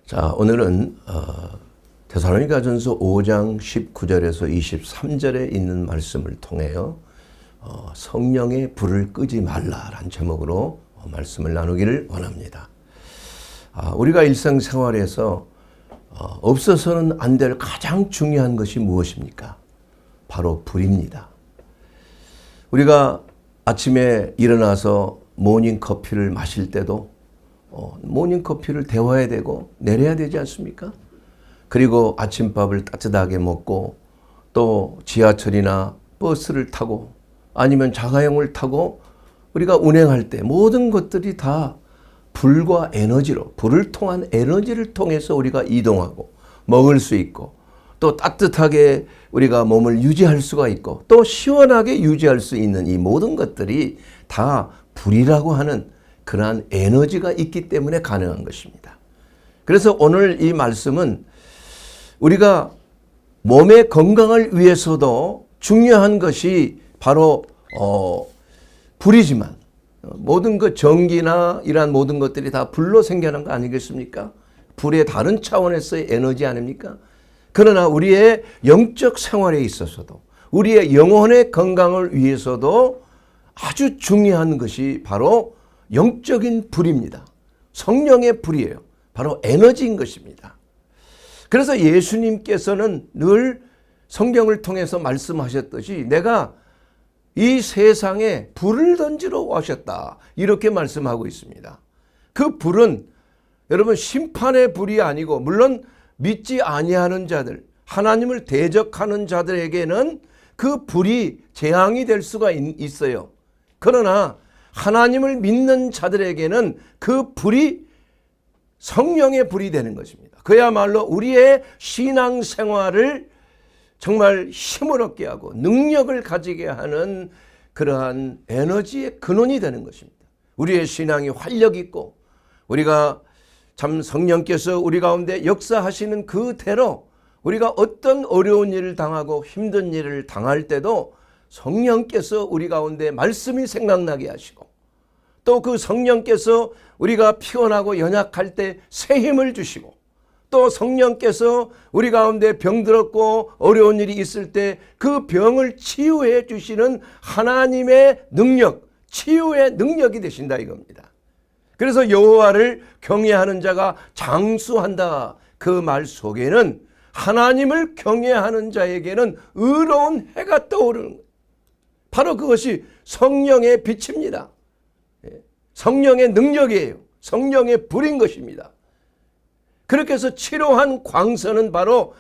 자, 오늘은 데살로니가전서 5장 19절에서 23절에 있는 말씀을 통해요. 성령의 불을 끄지 말라라는 제목으로 말씀을 나누기를 원합니다. 우리가 일상생활에서 없어서는 안 될 가장 중요한 것이 무엇입니까? 바로 불입니다. 우리가 아침에 일어나서 모닝커피를 마실 때도 모닝커피를 데워야 되고 내려야 되지 않습니까? 그리고 아침밥을 따뜻하게 먹고 또 지하철이나 버스를 타고 아니면 자가용을 타고 우리가 운행할 때 모든 것들이 다 불과 에너지로, 불을 통한 에너지를 통해서 우리가 이동하고 먹을 수 있고 또 따뜻하게 우리가 몸을 유지할 수가 있고 또 시원하게 유지할 수 있는 이 모든 것들이 다 불이라고 하는 그러한 에너지가 있기 때문에 가능한 것입니다. 그래서 오늘 이 말씀은 우리가 몸의 건강을 위해서도 중요한 것이 바로 불이지만 모든 그 전기나 이러한 모든 것들이 다 불로 생겨난 거 아니겠습니까? 불의 다른 차원에서의 에너지 아닙니까? 그러나 우리의 영적 생활에 있어서도 우리의 영혼의 건강을 위해서도 아주 중요한 것이 바로 영적인 불입니다. 성령의 불이에요. 바로 에너지인 것입니다. 그래서 예수님께서는 늘 성경을 통해서 말씀하셨듯이 내가 이 세상에 불을 던지러 오셨다. 이렇게 말씀하고 있습니다. 그 불은 여러분 심판의 불이 아니고 물론 믿지 아니하는 자들, 하나님을 대적하는 자들에게는 그 불이 재앙이 될 수가 있어요. 그러나 하나님을 믿는 자들에게는 그 불이 성령의 불이 되는 것입니다. 그야말로 우리의 신앙생활을 정말 힘을 얻게 하고 능력을 가지게 하는 그러한 에너지의 근원이 되는 것입니다. 우리의 신앙이 활력 있고 우리가 참 성령께서 우리 가운데 역사하시는 그대로 우리가 어떤 어려운 일을 당하고 힘든 일을 당할 때도 성령께서 우리 가운데 말씀이 생각나게 하시고 또 그 성령께서 우리가 피곤하고 연약할 때 새 힘을 주시고 또 성령께서 우리 가운데 병들었고 어려운 일이 있을 때 그 병을 치유해 주시는 하나님의 능력, 치유의 능력이 되신다 이겁니다. 그래서 여호와를 경외하는 자가 장수한다. 그 말 속에는 하나님을 경외하는 자에게는 의로운 해가 떠오르는 거예요. 바로 그것이 성령의 빛입니다. 성령의 능력이에요. 성령의 불인 것입니다. 그렇게 해서 치료한 광선은 바로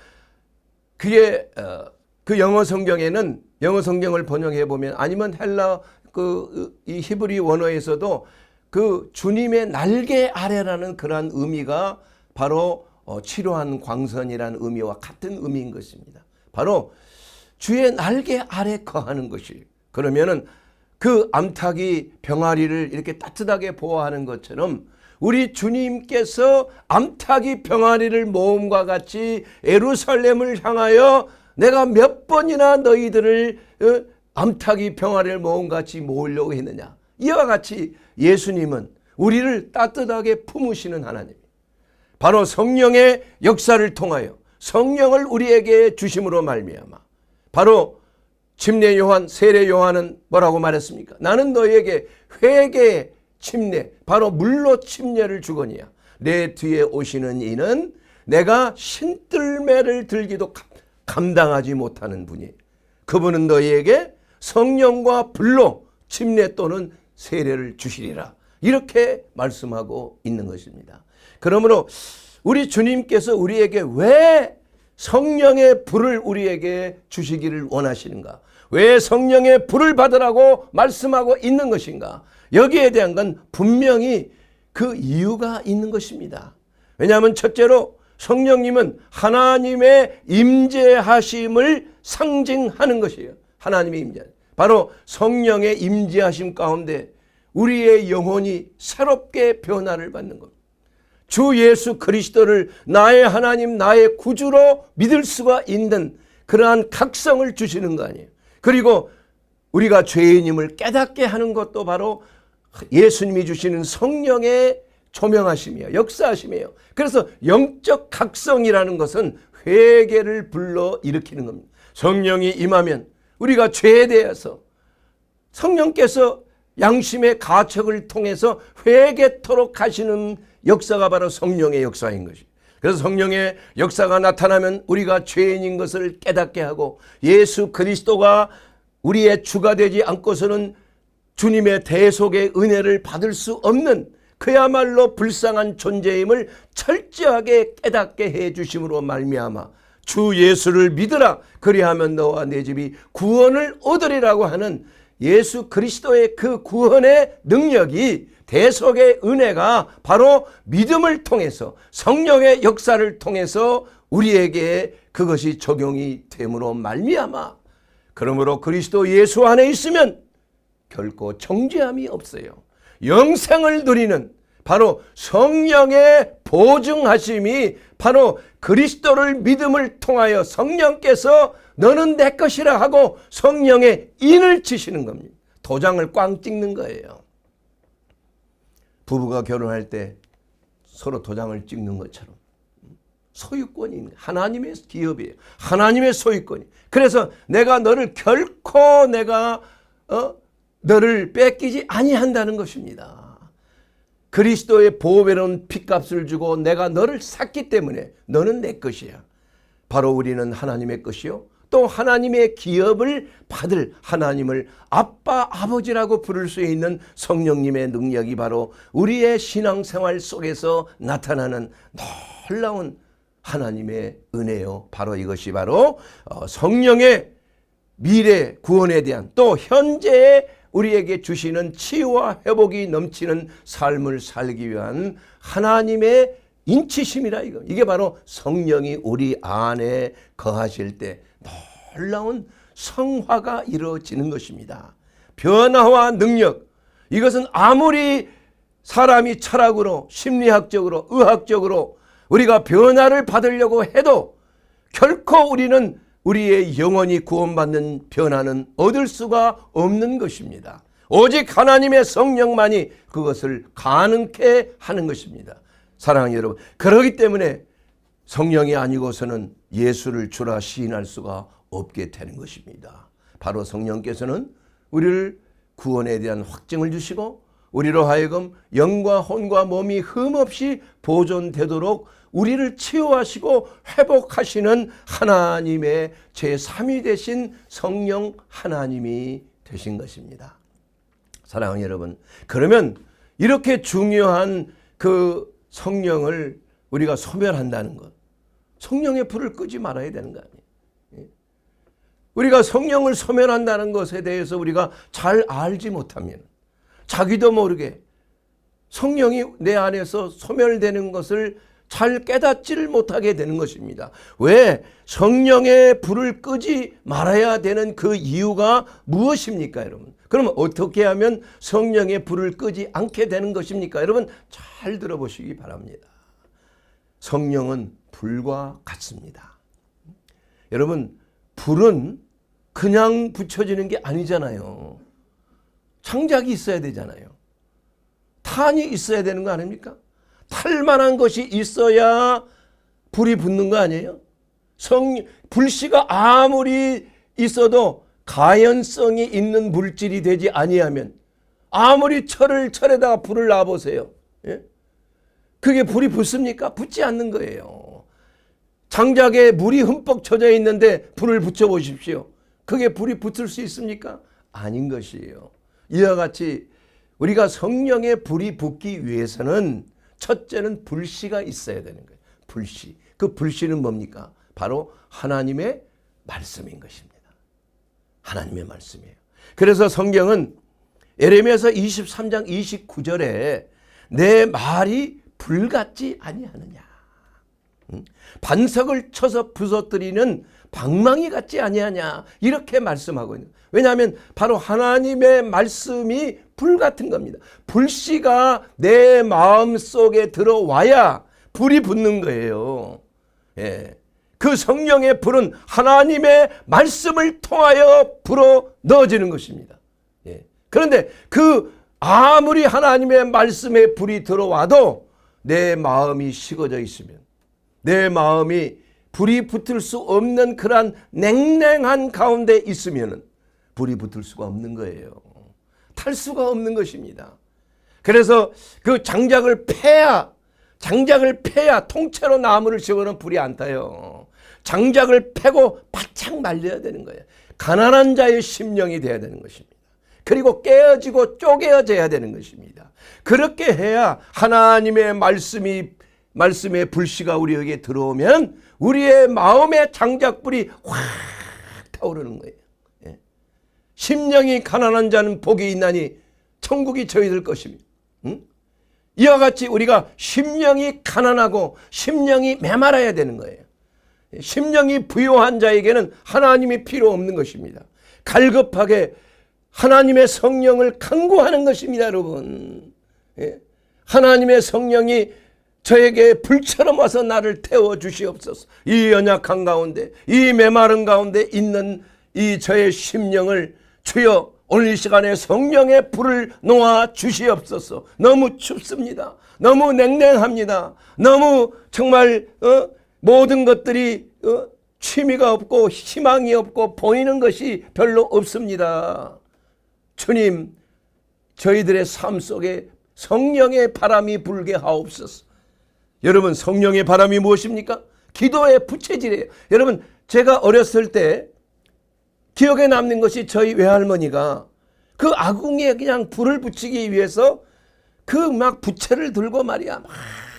그의 그 영어 성경에는 영어 성경을 번역해 보면 아니면 헬라 이 히브리 원어에서도 그 주님의 날개 아래라는 그러한 의미가 바로 치료한 광선이라는 의미와 같은 의미인 것입니다. 바로 주의 날개 아래 거하는 것이 그러면은 그 암탉이 병아리를 이렇게 따뜻하게 보호하는 것처럼 우리 주님께서 암탉이 병아리를 모음과 같이 예루살렘을 향하여 내가 몇 번이나 너희들을 암탉이 병아리를 모음같이 모으려고 했느냐. 이와 같이 예수님은 우리를 따뜻하게 품으시는 하나님. 바로 성령의 역사를 통하여 성령을 우리에게 주심으로 말미암아 바로 침례 요한, 세례 요한은 뭐라고 말했습니까? 나는 너희에게 회개의 침례, 바로 물로 침례를 주거니와 내 뒤에 오시는 이는 내가 신들매를 들기도 감당하지 못하는 분이에요. 그분은 너희에게 성령과 불로 침례 또는 세례를 주시리라. 이렇게 말씀하고 있는 것입니다. 그러므로 우리 주님께서 우리에게 왜 성령의 불을 우리에게 주시기를 원하시는가? 왜 성령의 불을 받으라고 말씀하고 있는 것인가? 여기에 대한 건 분명히 그 이유가 있는 것입니다. 왜냐하면 첫째로 성령님은 하나님의 임재하심을 상징하는 것이에요. 하나님의 임재. 바로 성령의 임재하심 가운데 우리의 영혼이 새롭게 변화를 받는 것. 주 예수 그리스도를 나의 하나님, 나의 구주로 믿을 수가 있는 그러한 각성을 주시는 거 아니에요. 그리고 우리가 죄인임을 깨닫게 하는 것도 바로 예수님이 주시는 성령의 조명하시며 역사하시며, 그래서 영적 각성이라는 것은 회개를 불러 일으키는 겁니다. 성령이 임하면 우리가 죄에 대해서 성령께서 양심의 가책을 통해서 회개토록 하시는 역사가 바로 성령의 역사인 것입니다. 그래서 성령의 역사가 나타나면 우리가 죄인인 것을 깨닫게 하고, 예수 그리스도가 우리의 주가 되지 않고서는 주님의 대속의 은혜를 받을 수 없는 그야말로 불쌍한 존재임을 철저하게 깨닫게 해 주심으로 말미암아 주 예수를 믿으라, 그리하면 너와 내 집이 구원을 얻으리라고 하는 예수 그리스도의 그 구원의 능력이, 대속의 은혜가 바로 믿음을 통해서, 성령의 역사를 통해서 우리에게 그것이 적용이 됨으로 말미암아, 그러므로 그리스도 예수 안에 있으면 결코 정죄함이 없어요. 영생을 누리는 바로 성령의 보증하심이 바로 그리스도를 믿음을 통하여 성령께서 너는 내 것이라 하고 성령의 인을 치시는 겁니다. 도장을 꽝 찍는 거예요. 부부가 결혼할 때 서로 도장을 찍는 것처럼 소유권이 하나님의 기업이에요. 하나님의 소유권이. 그래서 내가 너를 결코 너를 뺏기지 아니한다는 것입니다. 그리스도의 보배로운 핏값을 주고 내가 너를 샀기 때문에 너는 내 것이야. 바로 우리는 하나님의 것이요, 또 하나님의 기업을 받을 하나님을 아빠 아버지라고 부를 수 있는 성령님의 능력이 바로 우리의 신앙생활 속에서 나타나는 놀라운 하나님의 은혜요. 바로 이것이 바로 성령의 미래 구원에 대한, 또 현재의 우리에게 주시는 치유와 회복이 넘치는 삶을 살기 위한 하나님의 인치심이라 이거. 이게 바로 성령이 우리 안에 거하실 때 놀라운 성화가 이루어지는 것입니다. 변화와 능력, 이것은 아무리 사람이 철학으로, 심리학적으로, 의학적으로 우리가 변화를 받으려고 해도 결코 우리는 우리의 영혼이 구원받는 변화는 얻을 수가 없는 것입니다. 오직 하나님의 성령만이 그것을 가능케 하는 것입니다. 사랑하는 여러분, 그렇기 때문에 성령이 아니고서는 예수를 주라 시인할 수가 없게 되는 것입니다. 바로 성령께서는 우리를 구원에 대한 확증을 주시고 우리로 하여금 영과 혼과 몸이 흠없이 보존되도록 우리를 치유하시고 회복하시는 하나님의 제3위 되신 성령 하나님이 되신 것입니다. 사랑하는 여러분, 그러면 이렇게 중요한 그 성령을 우리가 소멸한다는 것, 성령의 불을 끄지 말아야 되는 거 아니에요. 우리가 성령을 소멸한다는 것에 대해서 우리가 잘 알지 못하면 자기도 모르게 성령이 내 안에서 소멸되는 것을 잘 깨닫지를 못하게 되는 것입니다. 왜? 성령의 불을 끄지 말아야 되는 그 이유가 무엇입니까, 여러분? 그러면 어떻게 하면 성령의 불을 끄지 않게 되는 것입니까? 여러분 잘 들어보시기 바랍니다. 성령은 불과 같습니다. 여러분, 불은 그냥 붙여지는 게 아니잖아요. 창작이 있어야 되잖아요. 탄이 있어야 되는 거 아닙니까? 탈만한 것이 있어야 불이 붙는 거 아니에요? 불씨가 아무리 있어도 가연성이 있는 물질이 되지 아니하면 아무리 철에다가 불을 놔보세요. 예? 그게 불이 붙습니까? 붙지 않는 거예요. 장작에 물이 흠뻑 젖어 있는데 불을 붙여보십시오. 그게 불이 붙을 수 있습니까? 아닌 것이에요. 이와 같이 우리가 성령의 불이 붙기 위해서는 첫째는 불씨가 있어야 되는 거예요. 불씨. 그 불씨는 뭡니까? 바로 하나님의 말씀인 것입니다. 하나님의 말씀이에요. 그래서 성경은 예레미야서 23장 29절에 내 말이 불같지 아니하느냐, 반석을 쳐서 부서뜨리는 방망이 같지 아니하냐, 이렇게 말씀하고 있는 거예요. 왜냐하면 바로 하나님의 말씀이 불 같은 겁니다. 불씨가 내 마음속에 들어와야 불이 붙는 거예요. 예. 그 성령의 불은 하나님의 말씀을 통하여 불어 넣어지는 것입니다. 예. 그런데 그 아무리 하나님의 말씀에 불이 들어와도 내 마음이 식어져 있으면, 내 마음이 불이 붙을 수 없는 그러한 냉랭한 가운데 있으면 불이 붙을 수가 없는 거예요. 탈 수가 없는 것입니다. 그래서 그 장작을 패야 통째로 나무를 집어넣으면 불이 안 타요. 장작을 패고 바짝 말려야 되는 거예요. 가난한 자의 심령이 돼야 되는 것입니다. 그리고 깨어지고 쪼개어져야 되는 것입니다. 그렇게 해야 하나님의 말씀의 불씨가 우리에게 들어오면 우리의 마음의 장작불이 확 타오르는 거예요. 예. 심령이 가난한 자는 복이 있나니 천국이 저희들 것입니다. 이와 같이 우리가 심령이 가난하고 심령이 메말아야 되는 거예요. 심령이 부요한 자에게는 하나님이 필요 없는 것입니다. 갈급하게 하나님의 성령을 간구하는 것입니다, 여러분. 예? 하나님의 성령이 저에게 불처럼 와서 나를 태워 주시옵소서. 이 연약한 가운데, 이 메마른 가운데 있는 이 저의 심령을 주여 오늘 이 시간에 성령의 불을 놓아 주시옵소서. 너무 춥습니다. 너무 냉랭합니다. 너무 정말 모든 것들이 취미가 없고 희망이 없고 보이는 것이 별로 없습니다. 주님, 저희들의 삶 속에 성령의 바람이 불게 하옵소서. 여러분, 성령의 바람이 무엇입니까? 기도의 부채질이에요. 여러분, 제가 어렸을 때 기억에 남는 것이 저희 외할머니가 그 아궁이에 그냥 불을 붙이기 위해서 그 막 부채를 들고 말이야. 막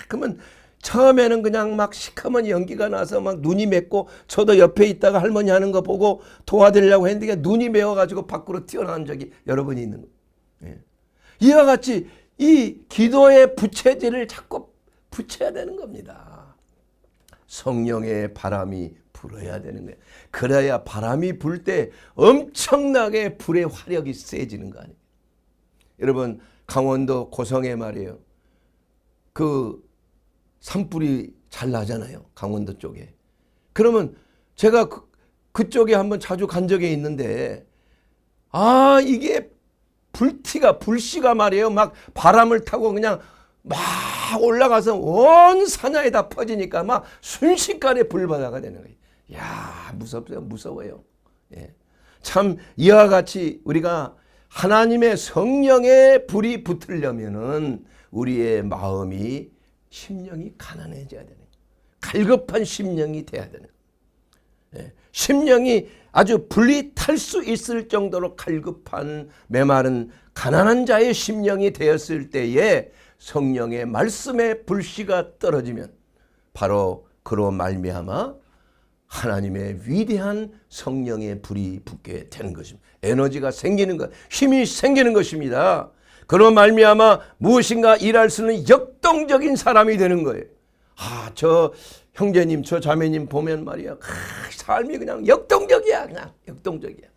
그러면 처음에는 그냥 막 시커먼 연기가 나서 막 눈이 맵고, 저도 옆에 있다가 할머니 하는 거 보고 도와드리려고 했는데 눈이 매워가지고 밖으로 튀어나온 적이 여러 번 있는 거예요. 예. 이와 같이 이 기도의 부채질을 자꾸 붙여야 되는 겁니다. 성령의 바람이 불어야 되는 거예요. 그래야 바람이 불 때 엄청나게 불의 화력이 세지는 거 아니에요. 여러분, 강원도 고성에 말이에요. 그 산불이 잘 나잖아요. 강원도 쪽에. 그러면 제가 그쪽에 한번 자주 간 적이 있는데, 이게 불씨가 말이에요. 막 바람을 타고 그냥 막 올라가서 온 산야에 다 퍼지니까 막 순식간에 불바다가 되는 거예요. 야, 무서워요. 예. 참 이와 같이 우리가 하나님의 성령의 불이 붙으려면은 우리의 마음이 심령이 가난해져야 되는 거예요. 갈급한 심령이 돼야 되는 거예요. 예. 심령이 아주 불이 탈 수 있을 정도로 갈급한 메마른 가난한 자의 심령이 되었을 때에 성령의 말씀의 불씨가 떨어지면 바로 그로 말미암아 하나님의 위대한 성령의 불이 붙게 되는 것입니다. 에너지가 생기는 것, 힘이 생기는 것입니다. 그로 말미암아 무엇인가 일할 수 있는 역동적인 사람이 되는 거예요. 저 형제님, 저 자매님 보면 말이야, 삶이 그냥 역동적이야. 그냥 역동적이야.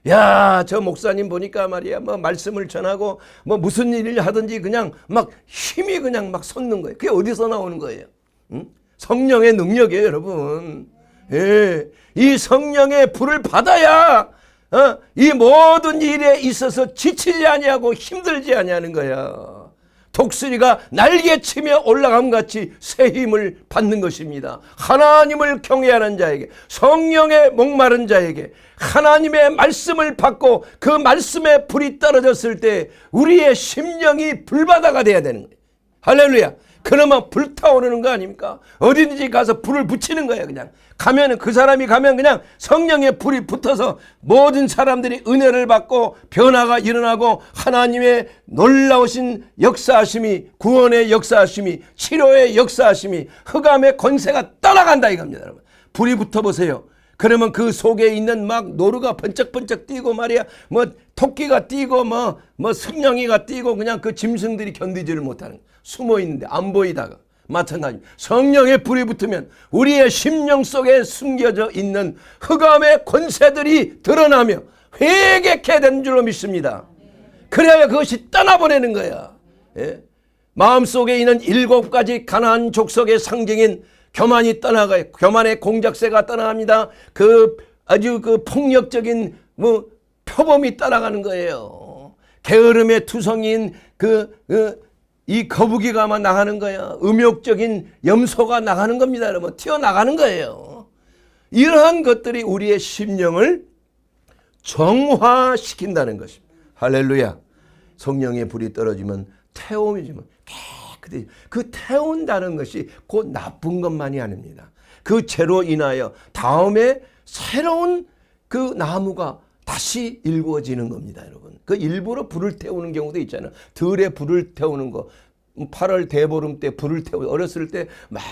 야, 저 목사님 보니까 말이야, 뭐 말씀을 전하고 뭐 무슨 일을 하든지 그냥 막 힘이 그냥 막 솟는 거예요. 그게 어디서 나오는 거예요? 성령의 능력이에요, 여러분. 예, 이 성령의 불을 받아야 이 모든 일에 있어서 지치지 아니하고 힘들지 아니하는 거야. 독수리가 날개치며 올라감 같이 새 힘을 받는 것입니다. 하나님을 경외하는 자에게, 성령의 목마른 자에게 하나님의 말씀을 받고 그 말씀에 불이 떨어졌을 때 우리의 심령이 불바다가 돼야 되는 거예요. 할렐루야. 그러면 불타오르는 거 아닙니까? 어디든지 가서 불을 붙이는 거예요. 그냥 가면은, 그 사람이 가면 그냥 성령의 불이 붙어서 모든 사람들이 은혜를 받고 변화가 일어나고 하나님의 놀라우신 역사하심이, 구원의 역사하심이, 치료의 역사하심이, 흑암의 권세가 떠나간다 이겁니다. 여러분, 불이 붙어보세요. 그러면 그 속에 있는 막 노루가 번쩍번쩍 뛰고 말이야, 뭐 토끼가 뛰고 뭐 승냥이가 뛰고 그냥 그 짐승들이 견디지를 못하는 거예요. 숨어 있는데 안 보이다가. 마찬가지입니다. 성령의 불이 붙으면 우리의 심령 속에 숨겨져 있는 흑암의 권세들이 드러나며 회개케 되는 줄로 믿습니다. 그래야 그것이 떠나보내는 거야. 예? 마음속에 있는 7가지 가나안 족속의 상징인 교만이 떠나가요. 교만의 공작새가 떠나갑니다. 아주 폭력적인 표범이 떠나가는 거예요. 게으름의 투성이인 이 거북이가 아마 나가는 거야. 음욕적인 염소가 나가는 겁니다. 여러분, 튀어나가는 거예요. 이러한 것들이 우리의 심령을 정화시킨다는 것입니다. 할렐루야. 성령의 불이 떨어지면 태움이지만 깨끗이, 그 태운다는 것이 곧 나쁜 것만이 아닙니다. 그 죄로 인하여 다음에 새로운 그 나무가 다시 일구어지는 겁니다, 여러분. 그 일부러 불을 태우는 경우도 있잖아요. 들에 불을 태우는 거. 8월 대보름 때 불을 태우고 어렸을 때 막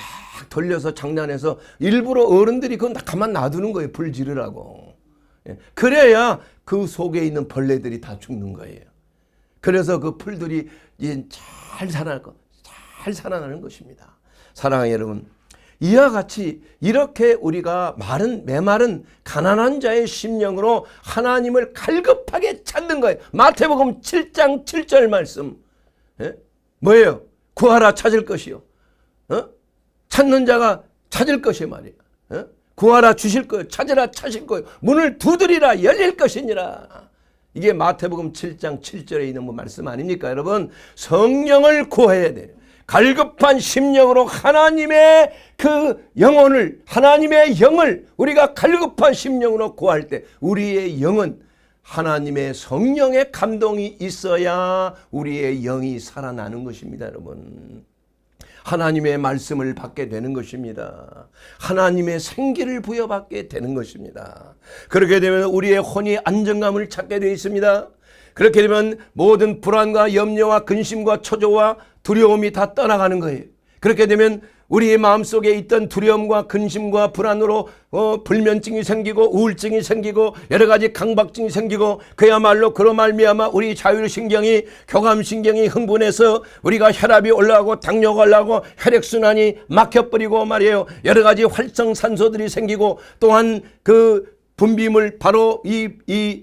돌려서 장난해서 일부러 어른들이 그건 가만 놔두는 거예요. 불 지르라고. 그래야 그 속에 있는 벌레들이 다 죽는 거예요. 그래서 그 풀들이 잘 살아나는 것입니다. 사랑하는 여러분, 이와 같이 이렇게 우리가 메마른 가난한 자의 심령으로 하나님을 갈급하게 찾는 거예요. 마태복음 7장 7절 말씀. 뭐예요? 구하라 찾을 것이요. 찾는 자가 찾을 것이 말이야. 구하라 주실 거요. 찾으라 찾을 거요. 문을 두드리라 열릴 것이니라. 이게 마태복음 7장 7절에 있는 말씀 아닙니까? 여러분, 성령을 구해야 돼요. 갈급한 심령으로 하나님의 그 영혼을, 하나님의 영을 우리가 갈급한 심령으로 구할 때 우리의 영은 하나님의 성령의 감동이 있어야 우리의 영이 살아나는 것입니다, 여러분. 하나님의 말씀을 받게 되는 것입니다. 하나님의 생기를 부여받게 되는 것입니다. 그렇게 되면 우리의 혼이 안정감을 찾게 되어 있습니다. 그렇게 되면 모든 불안과 염려와 근심과 초조와 두려움이 다 떠나가는 거예요. 그렇게 되면 우리의 마음속에 있던 두려움과 근심과 불안으로 불면증이 생기고 우울증이 생기고 여러 가지 강박증이 생기고 그야말로 그로 말미암아 우리 자율신경이 교감신경이 흥분해서 우리가 혈압이 올라가고 당뇨가 올라가고 혈액순환이 막혀버리고 말이에요. 여러 가지 활성산소들이 생기고 또한 그 분비물 바로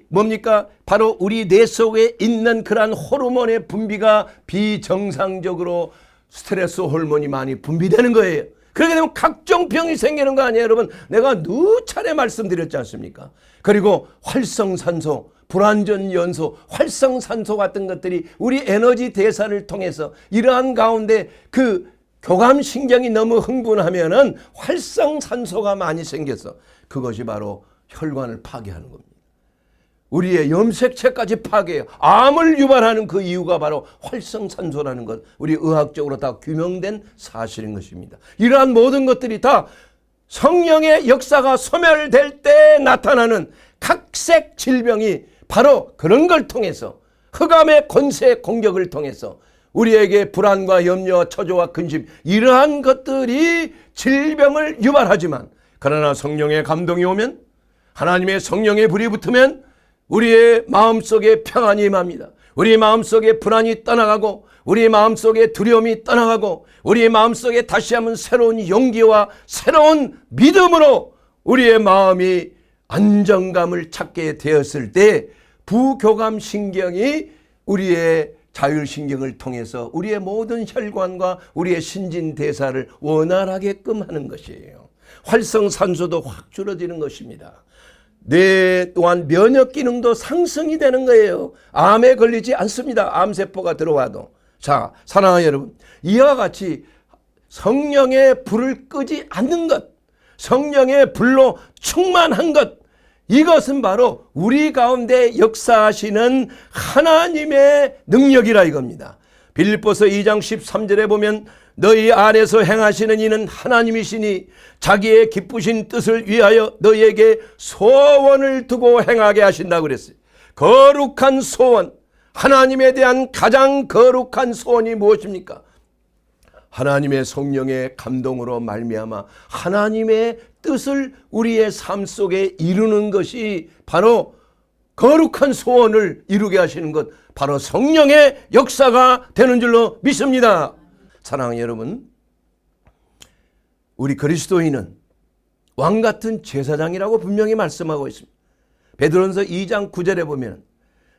뭡니까? 바로 우리 뇌 속에 있는 그러한 호르몬의 분비가 비정상적으로 스트레스 호르몬이 많이 분비되는 거예요. 그렇게 되면 각종 병이 생기는 거 아니에요, 여러분? 내가 누차례 말씀드렸지 않습니까? 그리고 활성산소, 불완전 연소, 활성산소 같은 것들이 우리 에너지 대사를 통해서 이러한 가운데 그 교감신경이 너무 흥분하면은 활성산소가 많이 생겨서 그것이 바로 혈관을 파괴하는 겁니다. 우리의 염색체까지 파괴해요. 암을 유발하는 그 이유가 바로 활성산소라는 것, 우리 의학적으로 다 규명된 사실인 것입니다. 이러한 모든 것들이 다 성령의 역사가 소멸될 때 나타나는 각색 질병이 바로 그런 걸 통해서, 흑암의 권세 공격을 통해서 우리에게 불안과 염려와 초조와 근심, 이러한 것들이 질병을 유발하지만, 그러나 성령의 감동이 오면, 하나님의 성령의 불이 붙으면 우리의 마음속에 평안이 임합니다. 우리의 마음속에 불안이 떠나가고 우리의 마음속에 두려움이 떠나가고 우리의 마음속에 다시 한번 새로운 용기와 새로운 믿음으로 우리의 마음이 안정감을 찾게 되었을 때 부교감신경이 우리의 자율신경을 통해서 우리의 모든 혈관과 우리의 신진대사를 원활하게끔 하는 것이에요. 활성산소도 확 줄어드는 것입니다. 뇌 또한 면역 기능도 상승이 되는 거예요. 암에 걸리지 않습니다. 암세포가 들어와도. 자, 사랑하는 여러분, 이와 같이 성령의 불을 끄지 않는 것, 성령의 불로 충만한 것, 이것은 바로 우리 가운데 역사하시는 하나님의 능력이라 이겁니다. 빌립보서 2장 13절에 보면 너희 안에서 행하시는 이는 하나님이시니 자기의 기쁘신 뜻을 위하여 너희에게 소원을 두고 행하게 하신다고 그랬어요. 거룩한 소원, 하나님에 대한 가장 거룩한 소원이 무엇입니까? 하나님의 성령의 감동으로 말미암아 하나님의 뜻을 우리의 삶 속에 이루는 것이 바로 거룩한 소원을 이루게 하시는 것, 바로 성령의 역사가 되는 줄로 믿습니다. 사랑하는 여러분, 우리 그리스도인은 왕같은 제사장이라고 분명히 말씀하고 있습니다. 베드로전서 2장 9절에 보면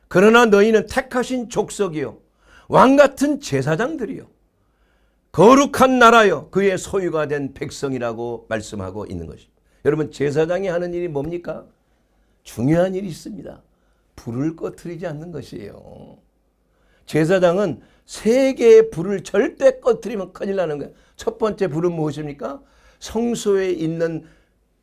그러나 너희는 택하신 족속이요 왕같은 제사장들이요 거룩한 나라요 그의 소유가 된 백성이라고 말씀하고 있는 것입니다. 여러분, 제사장이 하는 일이 뭡니까? 중요한 일이 있습니다. 불을 꺼트리지 않는 것이에요. 제사장은 세 개의 불을 절대 꺼뜨리면 큰일 나는 거예요. 첫 번째 불은 무엇입니까? 성소에 있는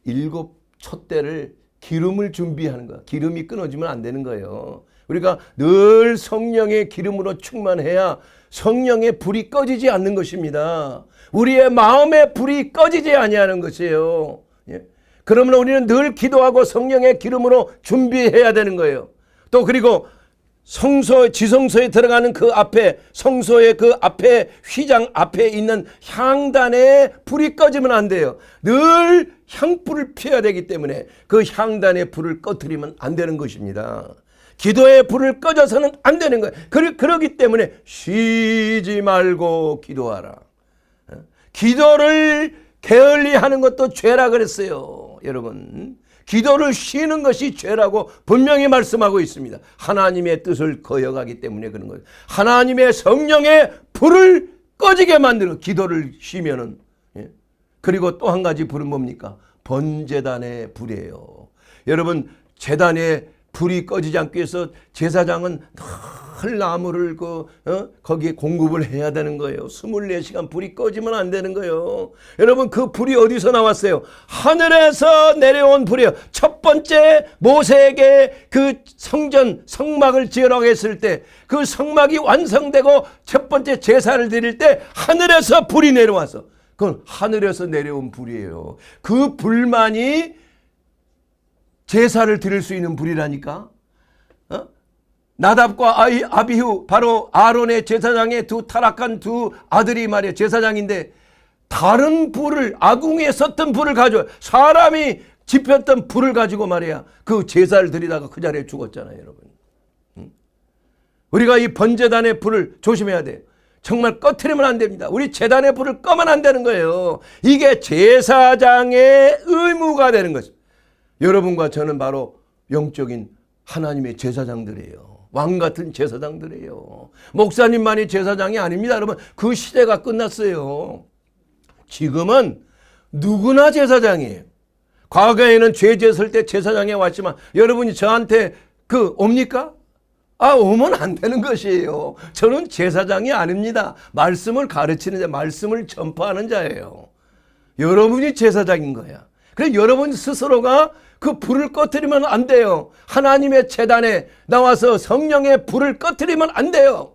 7 촛대를 기름을 준비하는 거야. 기름이 끊어지면 안 되는 거예요. 우리가 늘 성령의 기름으로 충만해야 성령의 불이 꺼지지 않는 것입니다. 우리의 마음의 불이 꺼지지 아니하는 것이에요. 예. 그러면 우리는 늘 기도하고 성령의 기름으로 준비해야 되는 거예요. 또 그리고 성소, 지성소에 들어가는 그 앞에, 성소의 그 앞에, 휘장 앞에 있는 향단에 불이 꺼지면 안 돼요. 늘 향불을 피워야 되기 때문에 그 향단의 불을 꺼뜨리면 안 되는 것입니다. 기도의 불을 꺼져서는 안 되는 거예요. 그러기 때문에 쉬지 말고 기도하라. 기도를 게을리 하는 것도 죄라 그랬어요. 여러분, 기도를 쉬는 것이 죄라고 분명히 말씀하고 있습니다. 하나님의 뜻을 거역하기 때문에 그런 거예요. 하나님의 성령의 불을 꺼지게 만드는 기도를 쉬면은. 예. 그리고 또 한 가지 불은 뭡니까? 번제단의 불이에요. 여러분, 제단에 불이 꺼지지 않기 위해서 제사장은 늘 나무를 거기에 공급을 해야 되는 거예요. 24시간 불이 꺼지면 안 되는 거예요. 여러분, 그 불이 어디서 나왔어요? 하늘에서 내려온 불이에요. 첫 번째 모세에게 그 성전 성막을 지으라고 했을 때 그 성막이 완성되고 첫 번째 제사를 드릴 때 하늘에서 불이 내려와서, 그건 하늘에서 내려온 불이에요. 그 불만이 제사를 드릴 수 있는 불이라니까. 나답과 아비후, 바로 아론의 제사장의 타락한 두 아들이 말이야 제사장인데, 다른 불을, 아궁이에 썼던 불을 가지고, 사람이 지폈던 불을 가지고 말이야 그 제사를 드리다가 그 자리에 죽었잖아요. 여러분, 우리가 이 번제단의 불을 조심해야 돼요. 정말 꺼트리면 안 됩니다. 우리 제단의 불을 꺼면 안 되는 거예요. 이게 제사장의 의무가 되는 거죠. 여러분과 저는 바로 영적인 하나님의 제사장들이에요. 왕 같은 제사장들이에요. 목사님만이 제사장이 아닙니다. 여러분, 그 시대가 끝났어요. 지금은 누구나 제사장이에요. 과거에는 죄 지었을 때 제사장에 왔지만 여러분이 저한테 옵니까? 오면 안 되는 것이에요. 저는 제사장이 아닙니다. 말씀을 가르치는 자, 말씀을 전파하는 자예요. 여러분이 제사장인 거야. 그래서 여러분 스스로가 그 불을 꺼뜨리면 안 돼요. 하나님의 제단에 나와서 성령의 불을 꺼뜨리면 안 돼요.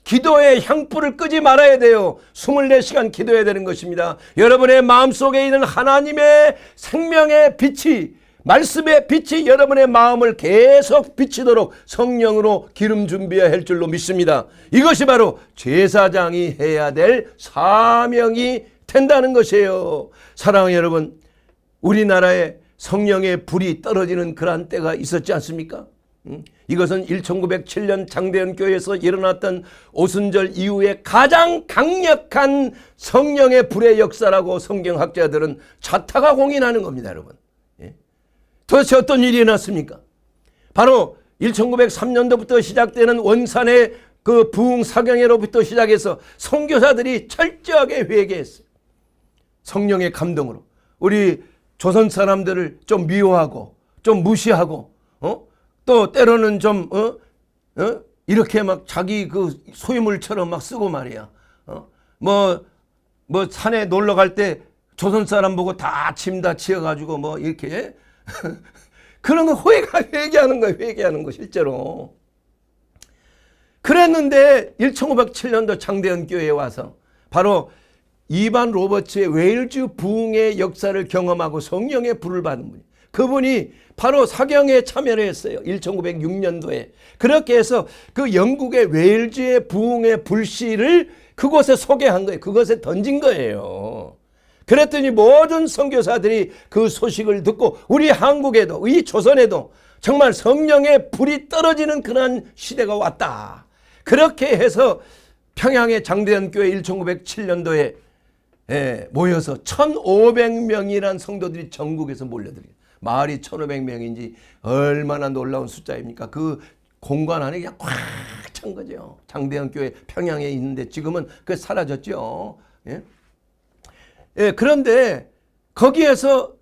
기도의 향불을 끄지 말아야 돼요. 24시간 기도해야 되는 것입니다. 여러분의 마음속에 있는 하나님의 생명의 빛이, 말씀의 빛이 여러분의 마음을 계속 비치도록 성령으로 기름 준비해야 할 줄로 믿습니다. 이것이 바로 제사장이 해야 될 사명이 된다는 것이에요. 사랑하는 여러분, 우리나라에 성령의 불이 떨어지는 그러한 때가 있었지 않습니까? 이것은 1907년 장대현 교회에서 일어났던 오순절 이후에 가장 강력한 성령의 불의 역사라고 성경학자들은 자타가 공인하는 겁니다. 여러분, 도대체 어떤 일이 일어났습니까? 바로 1903년도부터 시작되는 원산의 그 부흥 사경회로부터 시작해서 선교사들이 철저하게 회개했어요. 성령의 감동으로 우리 조선 사람들을 좀 미워하고 좀 무시하고 또 때로는 좀 이렇게 막 자기 그 소유물처럼 막 쓰고 말이야. 뭐 산에 놀러 갈 때 조선 사람 보고 다 침 다 치어가지고 뭐 이렇게 그런 거 회개하는 거예요. 회개하는 거 실제로. 그랬는데 1507년도 장대현 교회에 와서 바로 이반 로버츠의 웨일즈 부흥의 역사를 경험하고 성령의 불을 받은 분이, 그분이 바로 사경에 참여를 했어요. 1906년도에. 그렇게 해서 그 영국의 웨일즈의 부흥의 불씨를 그곳에 소개한 거예요. 그것에 던진 거예요. 그랬더니 모든 선교사들이 그 소식을 듣고 우리 한국에도, 이 조선에도 정말 성령의 불이 떨어지는 그런 시대가 왔다. 그렇게 해서 평양의 장대현 교회 1907년도에 모여서 1500명이란 성도들이 전국에서 몰려들어요. 마을이 1500명인지 얼마나 놀라운 숫자입니까? 그 공간 안에 그냥 꽉 찬 거죠. 장대현 교회 평양에 있는데 지금은 그 사라졌죠. 그런데 거기에서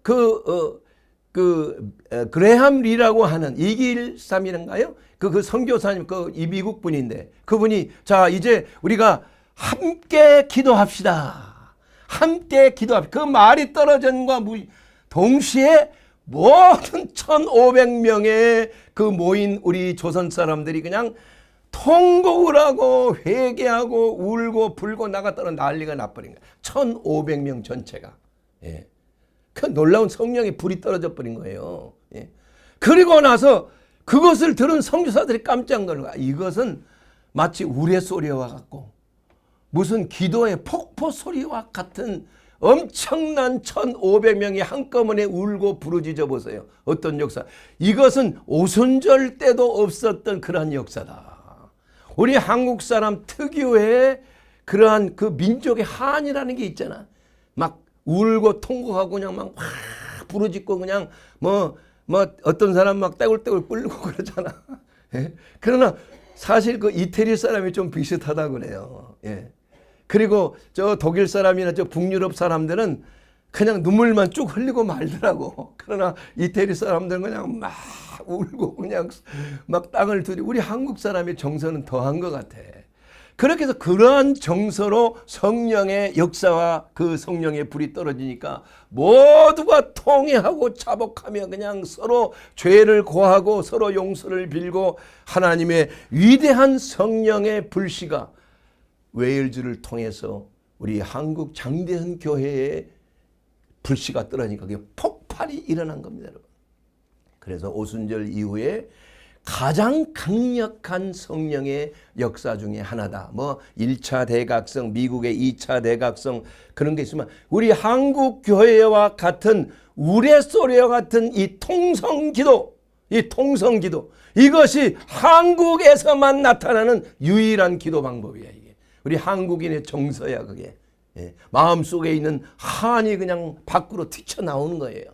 그레함 리라고 하는 2기 3일인가요? 그 선교사님, 이 미국 분인데, 그분이, 자, 이제 우리가 함께 기도합시다. 함께 기도합시다. 그 말이 떨어진과 동시에 모든 1,500명의 그 모인 우리 조선 사람들이 그냥 통곡을 하고 회개하고 울고 불고 나갔다는 난리가 나버린 거예요. 1,500명 전체가. 예. 그 놀라운 성령의 불이 떨어져 버린 거예요. 예. 그리고 나서 그것을 들은 선교사들이 깜짝 놀란 거야. 이것은 마치 우레소리와 같고 무슨 기도의 폭포 소리와 같은 엄청난 1,500명이 한꺼번에 울고 부르짖어 보세요. 어떤 역사. 이것은 오순절 때도 없었던 그러한 역사다. 우리 한국 사람 특유의 그러한 그 민족의 한이라는 게 있잖아. 막 울고 통곡하고 그냥 막 부르짖고 그냥 뭐 어떤 사람 막 떼굴떼굴 꿀고 그러잖아. 예? 그러나 사실 그 이태리 사람이 좀 비슷하다고 그래요. 예. 그리고 저 독일 사람이나 저 북유럽 사람들은 그냥 눈물만 쭉 흘리고 말더라고. 그러나 이태리 사람들은 그냥 막 울고 그냥 막 땅을 두드리고, 우리 한국 사람의 정서는 더한 것 같아. 그렇게 해서 그러한 정서로 성령의 역사와 그 성령의 불이 떨어지니까 모두가 통회하고 자복하며 그냥 서로 죄를 고하고 서로 용서를 빌고 하나님의 위대한 성령의 불씨가 웨일즈를 통해서 우리 한국 장대현 교회에 불씨가 떨어지니까 그게 폭발이 일어난 겁니다, 여러분. 그래서 오순절 이후에 가장 강력한 성령의 역사 중에 하나다. 뭐 1차 대각성, 미국의 2차 대각성 그런 게 있으면 우리 한국 교회와 같은 우레소리와 같은 이 통성기도, 이것이 한국에서만 나타나는 유일한 기도 방법이야. 이게 우리 한국인의 정서야. 그게 마음속에 있는 한이 그냥 밖으로 튀쳐나오는 거예요.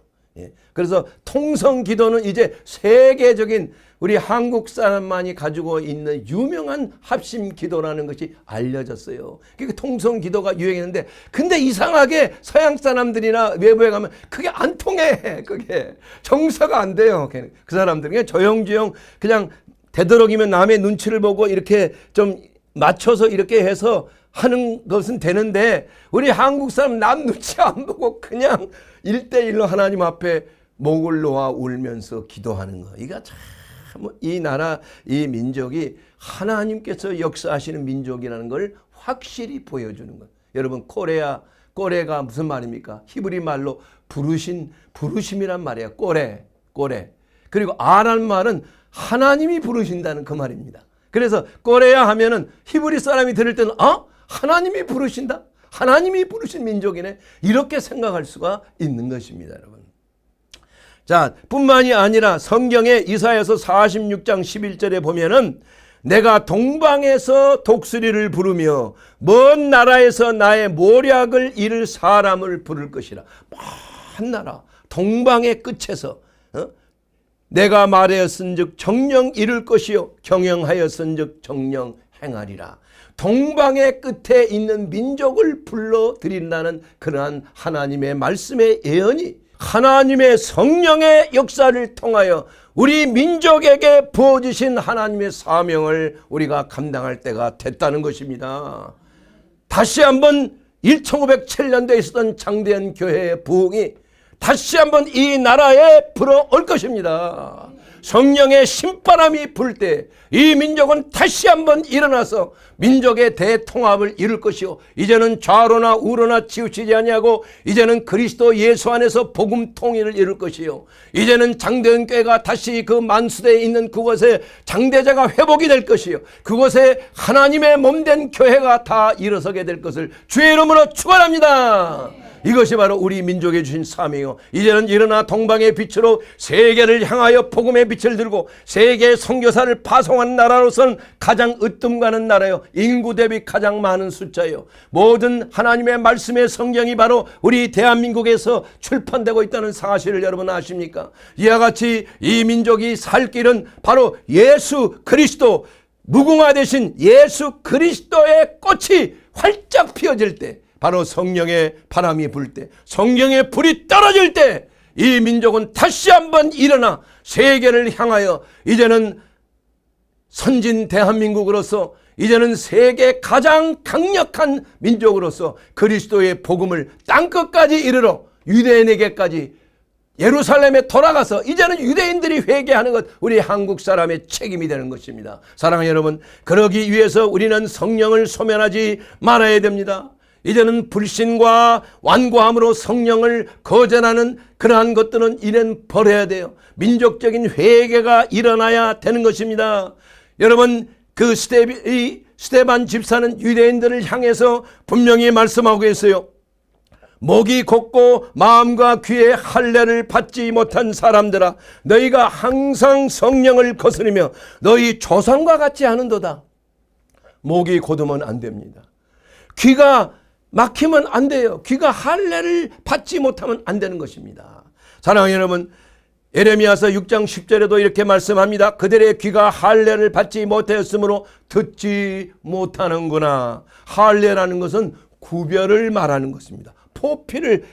그래서 통성기도는 이제 세계적인 우리 한국 사람만이 가지고 있는 유명한 합심기도라는 것이 알려졌어요. 그러니까 통성기도가 유행했는데, 근데 이상하게 서양 사람들이나 외부에 가면 그게 안 통해. 그게 정서가 안 돼요. 그 사람들은 그냥 조용조용 그냥 되도록이면 남의 눈치를 보고 이렇게 좀 맞춰서 이렇게 해서 하는 것은 되는데, 우리 한국 사람 남 눈치 안 보고 그냥 1대1로 하나님 앞에 목을 놓아 울면서 기도하는 거. 이거 참 이 나라, 이 민족이 하나님께서 역사하시는 민족이라는 걸 확실히 보여주는 거예요. 여러분, 꼬레가 무슨 말입니까? 히브리 말로 부르심이란 말이에요. 꼬레. 그리고 아란 말은 하나님이 부르신다는 그 말입니다. 그래서 꼬레야 하면은 히브리 사람이 들을 때는 하나님이 부르신다? 하나님이 부르신 민족이네? 이렇게 생각할 수가 있는 것입니다, 여러분. 자, 뿐만이 아니라 성경에 이사야서 46장 11절에 보면은 내가 동방에서 독수리를 부르며 먼 나라에서 나의 모략을 이룰 사람을 부를 것이라. 먼 나라, 동방의 끝에서 내가 말하였은즉 정령 이룰 것이요 경영하였은즉 정령 행하리라. 동방의 끝에 있는 민족을 불러들인다는 그러한 하나님의 말씀의 예언이 하나님의 성령의 역사를 통하여 우리 민족에게 부어주신 하나님의 사명을 우리가 감당할 때가 됐다는 것입니다. 다시 한번 1507년도에 있었던 장대현 교회의 부흥이 다시 한번 이 나라에 불어올 것입니다. 성령의 신바람이 불 때 이 민족은 다시 한번 일어나서 민족의 대통합을 이룰 것이요, 이제는 좌로나 우로나 치우치지 아니하고 이제는 그리스도 예수 안에서 복음 통일을 이룰 것이요, 이제는 장대현 교회가 다시 그 만수대에 있는 그곳에 장대자가 회복이 될 것이요, 그곳에 하나님의 몸된 교회가 다 일어서게 될 것을 주의 이름으로 축원합니다. 이것이 바로 우리 민족에 주신 사명이요, 이제는 일어나 동방의 빛으로 세계를 향하여 복음의 빛을 들고 세계의 선교사를 파송한 나라로서는 가장 으뜸가는 나라요, 인구 대비 가장 많은 숫자요, 모든 하나님의 말씀의 성경이 바로 우리 대한민국에서 출판되고 있다는 사실을 여러분 아십니까? 이와 같이 이 민족이 살 길은 바로 예수 그리스도, 무궁화 되신 예수 그리스도의 꽃이 활짝 피어질 때, 바로 성령의 바람이 불 때, 성령의 불이 떨어질 때 이 민족은 다시 한번 일어나 세계를 향하여 이제는 선진 대한민국으로서 이제는 세계 가장 강력한 민족으로서 그리스도의 복음을 땅끝까지 이르러 유대인에게까지 예루살렘에 돌아가서 이제는 유대인들이 회개하는 것, 우리 한국 사람의 책임이 되는 것입니다. 사랑하는 여러분, 그러기 위해서 우리는 성령을 소멸하지 말아야 됩니다. 이제는 불신과 완고함으로 성령을 거절하는 그러한 것들은 이는 버려야 돼요. 민족적인 회개가 일어나야 되는 것입니다. 여러분, 그 스데반 집사는 유대인들을 향해서 분명히 말씀하고 있어요. 목이 곧고 마음과 귀에 할례를 받지 못한 사람들아, 너희가 항상 성령을 거스르며 너희 조상과 같지 않은도다. 목이 곧으면 안 됩니다. 귀가 막히면 안 돼요. 귀가 할례를 받지 못하면 안 되는 것입니다. 사랑하는 여러분, 예레미야서 6장 10절에도 이렇게 말씀합니다. 그들의 귀가 할례를 받지 못하였으므로 듣지 못하는구나. 할례라는 것은 구별을 말하는 것입니다. 포피를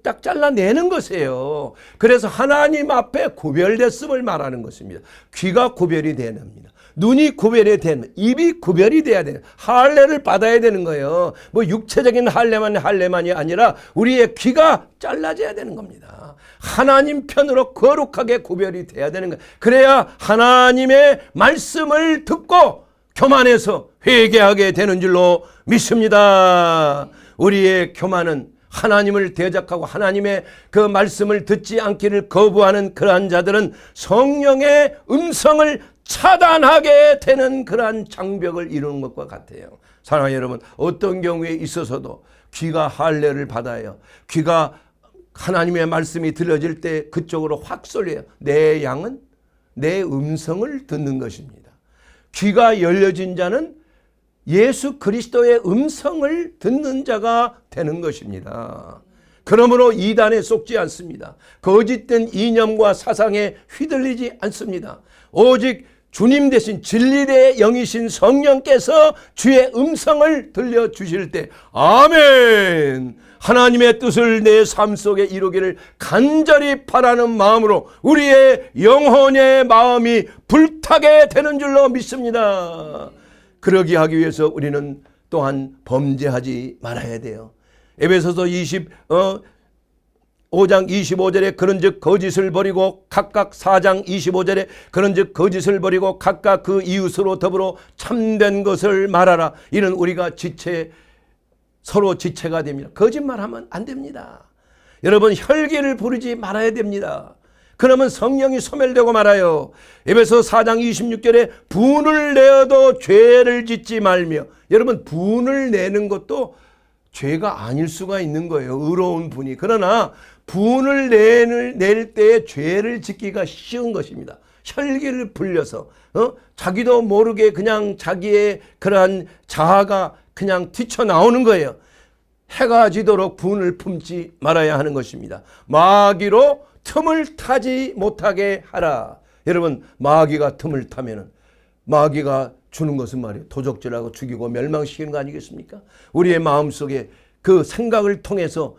딱 잘라내는 것이에요. 그래서 하나님 앞에 구별됐음을 말하는 것입니다. 귀가 구별이 되는 겁니다. 눈이 구별이 되는, 입이 구별이 돼야 돼요. 할례를 받아야 되는 거예요. 뭐 육체적인 할례만이 아니라 우리의 귀가 잘라져야 되는 겁니다. 하나님 편으로 거룩하게 구별이 돼야 되는 거예요. 그래야 하나님의 말씀을 듣고 교만해서 회개하게 되는 줄로 믿습니다. 우리의 교만은 하나님을 대적하고 하나님의 그 말씀을 듣지 않기를 거부하는 그러한 자들은 성령의 음성을 차단하게 되는 그러한 장벽을 이루는 것과 같아요. 사랑하는 여러분, 어떤 경우에 있어서도 귀가 할례를 받아요. 귀가 하나님의 말씀이 들려질 때 그쪽으로 확 쏠려요. 내 양은 내 음성을 듣는 것입니다. 귀가 열려진 자는 예수 그리스도의 음성을 듣는 자가 되는 것입니다. 그러므로 이단에 속지 않습니다. 거짓된 이념과 사상에 휘둘리지 않습니다. 오직 주님 대신 진리의 영이신 성령께서 주의 음성을 들려주실 때 아멘, 하나님의 뜻을 내 삶 속에 이루기를 간절히 바라는 마음으로 우리의 영혼의 마음이 불타게 되는 줄로 믿습니다. 그러기 하기 위해서 우리는 또한 범죄하지 말아야 돼요. 에베소서 5장 25절에 그런즉 거짓을 버리고 각각 4장 25절에 그런즉 거짓을 버리고 각각 그 이웃으로 더불어 참된 것을 말하라. 이는 우리가 서로 지체가 됩니다. 거짓말하면 안 됩니다. 여러분, 혈기를 부르지 말아야 됩니다. 그러면 성령이 소멸되고 말아요. 에베소 4장 26절에 분을 내어도 죄를 짓지 말며, 여러분 분을 내는 것도 죄가 아닐 수가 있는 거예요. 의로운 분이. 그러나 분을 낼 때에 죄를 짓기가 쉬운 것입니다. 혈기를 불려서 자기도 모르게 그냥 자기의 그러한 자아가 그냥 튀쳐나오는 거예요. 해가 지도록 분을 품지 말아야 하는 것입니다. 마귀로 틈을 타지 못하게 하라. 여러분, 마귀가 틈을 타면은 마귀가 주는 것은 말이에요. 도적질하고 죽이고 멸망시키는 거 아니겠습니까? 우리의 마음속에 그 생각을 통해서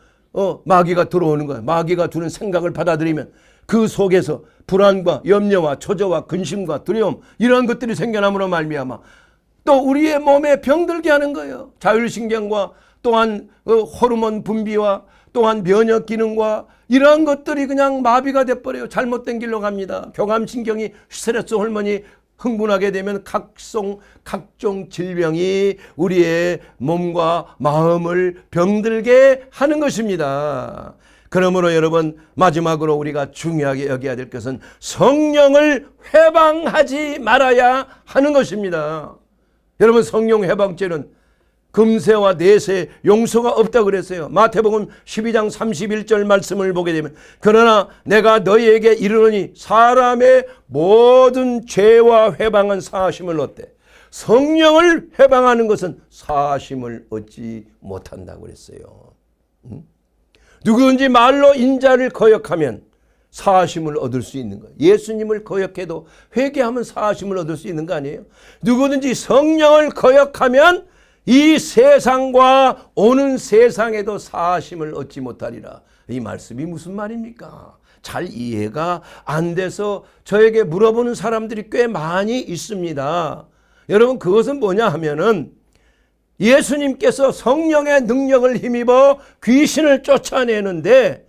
마귀가 들어오는 거예요. 마귀가 주는 생각을 받아들이면 그 속에서 불안과 염려와 초조와 근심과 두려움, 이런 것들이 생겨남으로 말미암아 또 우리의 몸에 병들게 하는 거예요. 자율신경과 또한 호르몬 분비와 또한 면역 기능과 이러한 것들이 그냥 마비가 돼버려요. 잘못된 길로 갑니다. 교감신경이 스트레스 호르몬이 흥분하게 되면 각종 질병이 우리의 몸과 마음을 병들게 하는 것입니다. 그러므로 여러분, 마지막으로 우리가 중요하게 여겨야 될 것은 성령을 회방하지 말아야 하는 것입니다. 여러분, 성령 회방죄는 금세와 내세 용서가 없다고 그랬어요. 마태복음 12장 31절 말씀을 보게 되면 그러나 내가 너희에게 이르노니 사람의 모든 죄와 회방은 사하심을 얻되 성령을 회방하는 것은 사하심을 얻지 못한다고 그랬어요. 누구든지 말로 인자를 거역하면 사하심을 얻을 수 있는 거예요. 예수님을 거역해도 회개하면 사하심을 얻을 수 있는 거 아니에요? 누구든지 성령을 거역하면 이 세상과 오는 세상에도 사심을 얻지 못하리라. 이 말씀이 무슨 말입니까? 잘 이해가 안 돼서 저에게 물어보는 사람들이 꽤 많이 있습니다. 여러분, 그것은 뭐냐 하면은 예수님께서 성령의 능력을 힘입어 귀신을 쫓아내는데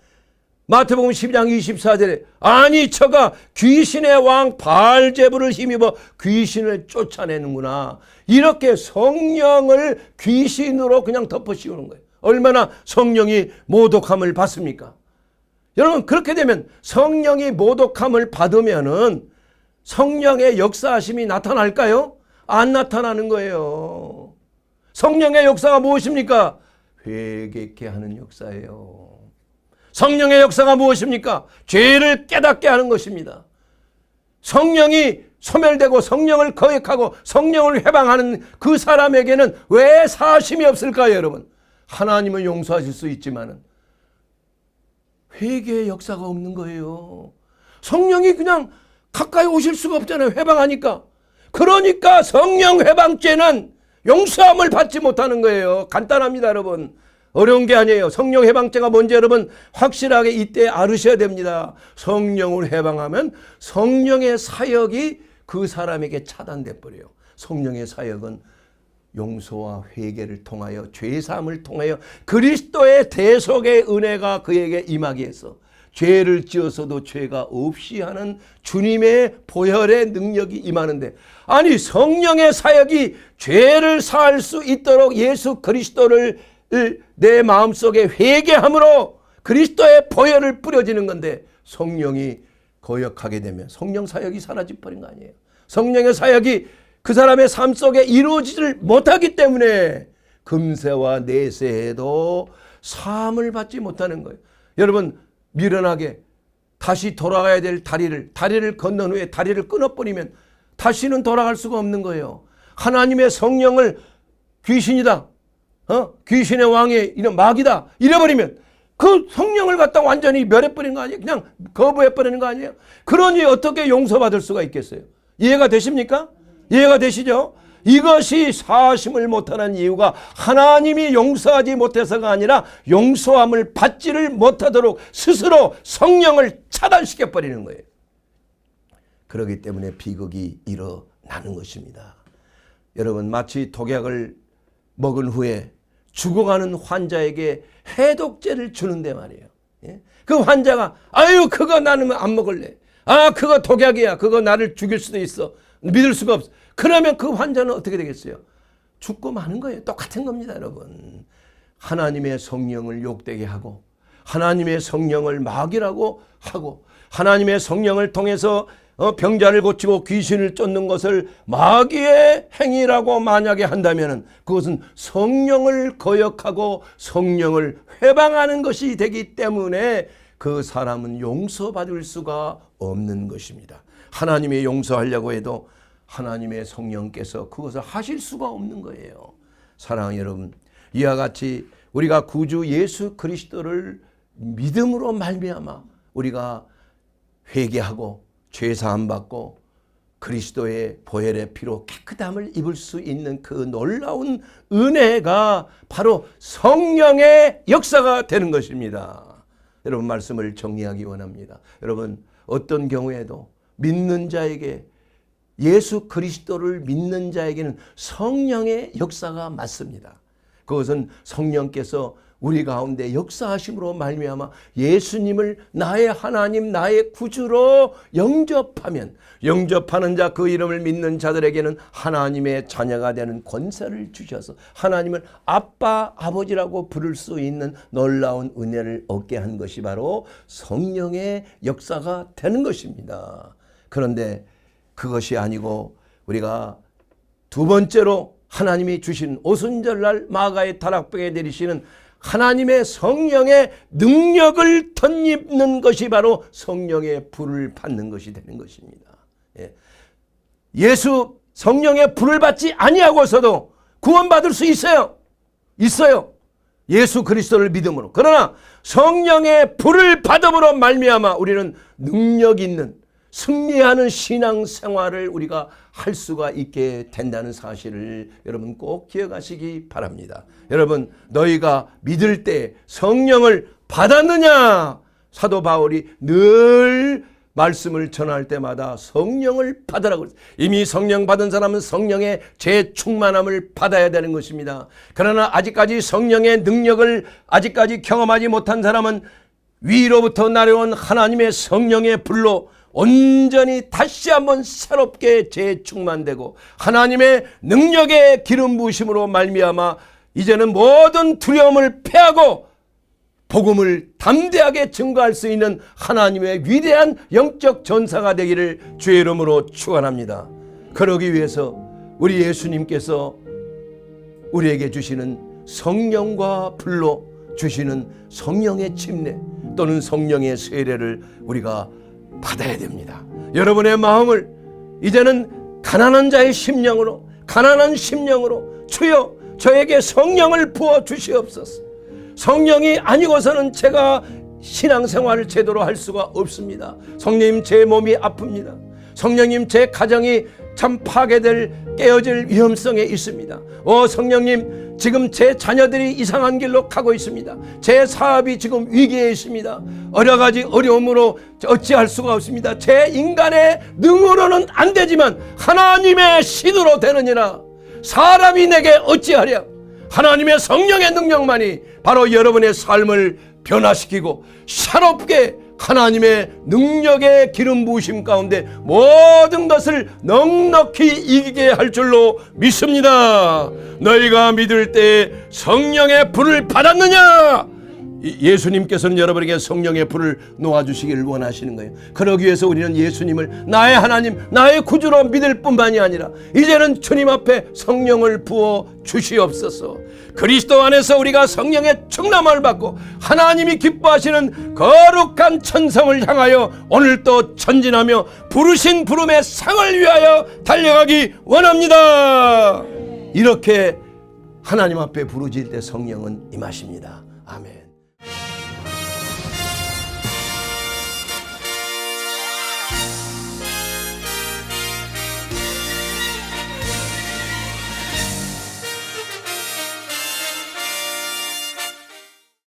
마태복음 12장 24절에 아니 저가 귀신의 왕 바알제불을 힘입어 귀신을 쫓아내는구나. 이렇게 성령을 귀신으로 그냥 덮어씌우는 거예요. 얼마나 성령이 모독함을 받습니까? 여러분, 그렇게 되면 성령이 모독함을 받으면은 성령의 역사하심이 나타날까요? 안 나타나는 거예요. 성령의 역사가 무엇입니까? 회개케 하는 역사예요. 성령의 역사가 무엇입니까? 죄를 깨닫게 하는 것입니다. 성령이 소멸되고 성령을 거역하고 성령을 회방하는 그 사람에게는 왜 사심이 없을까요, 여러분? 하나님은 용서하실 수 있지만은 회개의 역사가 없는 거예요. 성령이 그냥 가까이 오실 수가 없잖아요. 회방하니까. 그러니까 성령 회방죄는 용서함을 받지 못하는 거예요. 간단합니다, 여러분. 어려운 게 아니에요. 성령 해방죄가 뭔지 여러분 확실하게 이때 알으셔야 됩니다. 성령을 해방하면 성령의 사역이 그 사람에게 차단돼 버려요. 성령의 사역은 용서와 회개를 통하여 죄사함을 통하여 그리스도의 대속의 은혜가 그에게 임하게 해서 죄를 지어서도 죄가 없이 하는 주님의 보혈의 능력이 임하는데, 아니 성령의 사역이 죄를 사할 수 있도록 예수 그리스도를 내 마음속에 회개함으로 그리스도의 보혈을 뿌려지는 건데, 성령이 거역하게 되면 성령 사역이 사라져버린 거 아니에요. 성령의 사역이 그 사람의 삶 속에 이루어지질 못하기 때문에 금세와 내세에도 사함을 받지 못하는 거예요. 여러분, 미련하게 다시 돌아가야 될 다리를 건넌 후에 다리를 끊어버리면 다시는 돌아갈 수가 없는 거예요. 하나님의 성령을 귀신이다, 귀신의 왕의 이런 마귀다 이래버리면 그 성령을 갖다 완전히 멸해버리는 거 아니에요? 그냥 거부해버리는 거 아니에요? 그러니 어떻게 용서받을 수가 있겠어요? 이해가 되십니까? 이해가 되시죠? 이것이 사심을 못하는 이유가 하나님이 용서하지 못해서가 아니라 용서함을 받지를 못하도록 스스로 성령을 차단시켜버리는 거예요. 그렇기 때문에 비극이 일어나는 것입니다. 여러분, 마치 독약을 먹은 후에 죽어가는 환자에게 해독제를 주는데 말이에요. 그 환자가 아유 그거 나는 안 먹을래. 아 그거 독약이야. 그거 나를 죽일 수도 있어. 믿을 수가 없어. 그러면 그 환자는 어떻게 되겠어요? 죽고 마는 거예요. 똑같은 겁니다, 여러분. 하나님의 성령을 욕되게 하고 하나님의 성령을 마귀라고 하고 하나님의 성령을 통해서 병자를 고치고 귀신을 쫓는 것을 마귀의 행위라고 만약에 한다면 그것은 성령을 거역하고 성령을 회방하는 것이 되기 때문에 그 사람은 용서받을 수가 없는 것입니다. 하나님이 용서하려고 해도 하나님의 성령께서 그것을 하실 수가 없는 거예요. 사랑하는 여러분, 이와 같이 우리가 구주 예수 그리스도를 믿음으로 말미암아 우리가 회개하고 죄사함 받고 그리스도의 보혈의 피로 깨끗함을 입을 수 있는 그 놀라운 은혜가 바로 성령의 역사가 되는 것입니다. 여러분, 말씀을 정리하기 원합니다. 여러분, 어떤 경우에도 믿는 자에게, 예수 그리스도를 믿는 자에게는 성령의 역사가 맞습니다. 그것은 성령께서 우리 가운데 역사하심으로 말미암아 예수님을 나의 하나님, 나의 구주로 영접하면, 영접하는 자, 그 이름을 믿는 자들에게는 하나님의 자녀가 되는 권세를 주셔서 하나님을 아빠, 아버지라고 부를 수 있는 놀라운 은혜를 얻게 한 것이 바로 성령의 역사가 되는 것입니다. 그런데 그것이 아니고 우리가 두 번째로 하나님이 주신 오순절날 마가의 다락방에 내리시는 하나님의 성령의 능력을 덧입는 것이 바로 성령의 불을 받는 것이 되는 것입니다. 예수 성령의 불을 받지 아니하고서도 구원받을 수 있어요. 예수 그리스도를 믿음으로. 그러나 성령의 불을 받음으로 말미암아 우리는 능력 있는, 승리하는 신앙생활을 우리가 할 수가 있게 된다는 사실을 여러분 꼭 기억하시기 바랍니다. 여러분, 너희가 믿을 때 성령을 받았느냐? 사도 바울이 늘 말씀을 전할 때마다 성령을 받으라고 그랬어요. 이미 성령 받은 사람은 성령의 재충만함을 받아야 되는 것입니다. 그러나 아직까지 성령의 능력을 아직까지 경험하지 못한 사람은 위로부터 내려온 하나님의 성령의 불로 온전히 다시 한번 새롭게 재충만되고 하나님의 능력의 기름 부으심으로 말미암아 이제는 모든 두려움을 패하고 복음을 담대하게 증거할 수 있는 하나님의 위대한 영적 전사가 되기를 주의 이름으로 축원합니다. 그러기 위해서 우리 예수님께서 우리에게 주시는 성령과 불로 주시는 성령의 침례 또는 성령의 세례를 우리가 받아야 됩니다. 여러분의 마음을 이제는 가난한 자의 심령으로, 가난한 심령으로 주여 저에게 성령을 부어 주시옵소서. 성령이 아니고서는 제가 신앙생활을 제대로 할 수가 없습니다. 성령님, 제 몸이 아픕니다. 성령님, 제 가정이 참 파괴될, 깨어질 위험성에 있습니다. 성령님, 지금 제 자녀들이 이상한 길로 가고 있습니다. 제 사업이 지금 위기에 있습니다. 여러 가지 어려움으로 어찌할 수가 없습니다. 제 인간의 능으로는 안 되지만 하나님의 신으로 되느니라. 사람이 내게 어찌하랴. 하나님의 성령의 능력만이 바로 여러분의 삶을 변화시키고 새롭게 하나님의 능력의 기름 부으심 가운데 모든 것을 넉넉히 이기게 할 줄로 믿습니다. 너희가 믿을 때 성령의 불을 받았느냐? 예수님께서는 여러분에게 성령의 불을 놓아주시기를 원하시는 거예요. 그러기 위해서 우리는 예수님을 나의 하나님, 나의 구주로 믿을 뿐만이 아니라 이제는 주님 앞에 성령을 부어 주시옵소서. 그리스도 안에서 우리가 성령의 충만함을 받고 하나님이 기뻐하시는 거룩한 천성을 향하여 오늘도 전진하며 부르신 부름의 상을 위하여 달려가기 원합니다. 이렇게 하나님 앞에 부르짖을 때 성령은 임하십니다. 아멘.